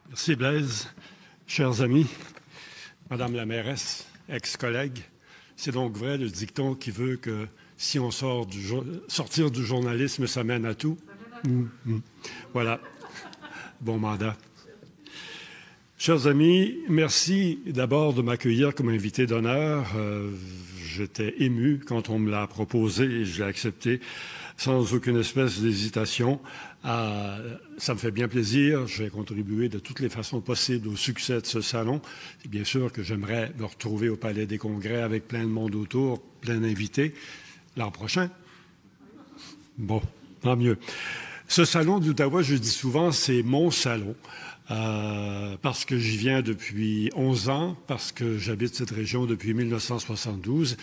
Merci Blaise. Chers amis, Madame la mairesse, ex-collègue, c'est donc vrai le dicton qui veut que si on sortir du journalisme, ça mène à tout. Voilà. Bon mandat. Chers amis, merci d'abord de m'accueillir comme invité d'honneur. J'étais ému quand on me l'a proposé et je l'ai accepté sans aucune espèce d'hésitation. Ça me fait bien plaisir. Je vais contribuer de toutes les façons possibles au succès de ce salon. Et bien sûr que j'aimerais me retrouver au Palais des Congrès avec plein de monde autour, plein d'invités, l'an prochain. Bon, tant mieux. Ce salon d'Ottawa, je dis souvent, c'est mon salon. Parce que j'y viens depuis 11 ans, parce que j'habite cette région depuis 1972.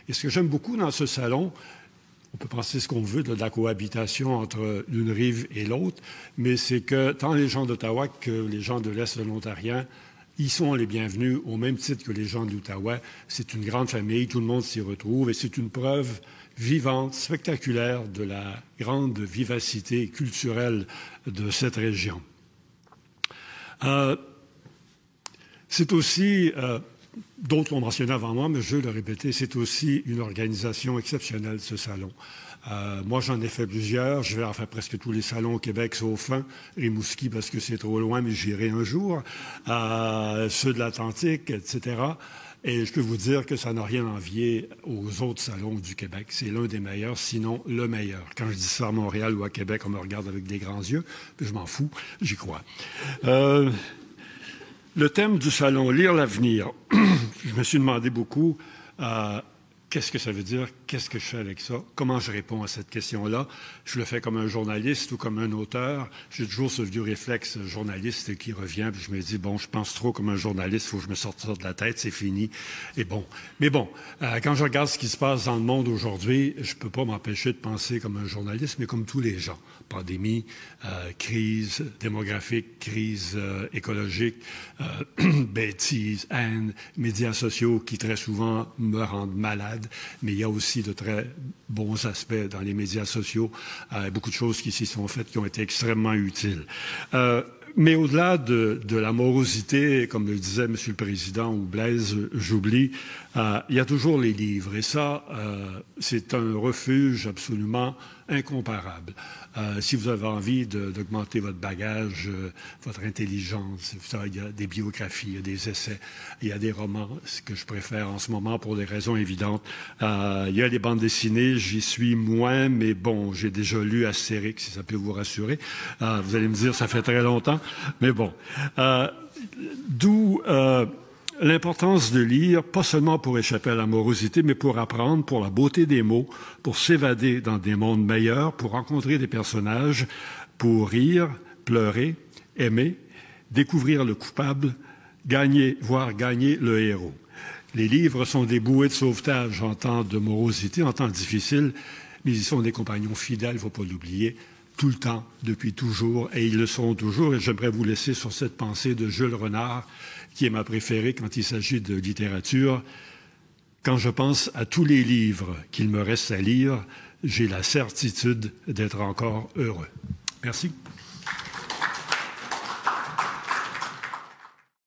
Et ce que j'aime beaucoup dans ce salon, on peut penser ce qu'on veut de la cohabitation entre l'une rive et l'autre, mais c'est que tant les gens d'Ottawa que les gens de l'Est de l'Ontario, ils sont les bienvenus au même titre que les gens d'Ottawa. C'est une grande famille, tout le monde s'y retrouve et c'est une preuve vivante, spectaculaire de la grande vivacité culturelle de cette région. C'est aussi, d'autres l'ont mentionné avant moi, mais je veux le répéter, c'est aussi une organisation exceptionnelle, ce salon. Moi, j'en ai fait plusieurs. Je vais en faire presque tous les salons au Québec, sauf un, Rimouski, parce que c'est trop loin, mais j'irai un jour. Ceux de l'Atlantique, etc. Et je peux vous dire que ça n'a rien à envier aux autres salons du Québec. C'est l'un des meilleurs, sinon le meilleur. Quand je dis ça à Montréal ou à Québec, on me regarde avec des grands yeux. Je m'en fous, j'y crois. Le thème du salon, lire l'avenir. Je me suis demandé beaucoup qu'est-ce que ça veut dire, qu'est-ce que je fais avec ça, comment je réponds à cette question-là. Je le fais comme un journaliste ou comme un auteur. J'ai toujours ce vieux réflexe journaliste qui revient, puis je me dis, bon, je pense trop comme un journaliste, il faut que je me sorte ça de la tête, c'est fini. Et bon. Mais bon, quand je regarde ce qui se passe dans le monde aujourd'hui, je ne peux pas m'empêcher de penser comme un journaliste, mais comme tous les gens. Pandémie, crise démographique, crise écologique, bêtises, haine, médias sociaux qui très souvent me rendent malade, mais il y a aussi de très bons aspects dans les médias sociaux, beaucoup de choses qui s'y sont faites qui ont été extrêmement utiles. Mais au-delà de la morosité, comme le disait M. le Président ou Blaise, j'oublie, il y a toujours les livres. Et ça, c'est un refuge absolument incomparable. Si vous avez envie d'augmenter votre bagage, votre intelligence, il y a des biographies, il y a des essais, il y a des romans, ce que je préfère en ce moment pour des raisons évidentes. Il y a les bandes dessinées, j'y suis moins, mais bon, j'ai déjà lu Astérix, si ça peut vous rassurer. Vous allez me dire, ça fait très longtemps, mais bon. D'où l'importance de lire, pas seulement pour échapper à la morosité, mais pour apprendre, pour la beauté des mots, pour s'évader dans des mondes meilleurs, pour rencontrer des personnages, pour rire, pleurer, aimer, découvrir le coupable, gagner, voire gagner le héros. Les livres sont des bouées de sauvetage en temps de morosité, en temps difficile, mais ils sont des compagnons fidèles, il ne faut pas l'oublier, tout le temps, depuis toujours, et ils le seront toujours. Et j'aimerais vous laisser sur cette pensée de Jules Renard, qui est ma préférée quand il s'agit de littérature. Quand je pense à tous les livres qu'il me reste à lire, j'ai la certitude d'être encore heureux. Merci.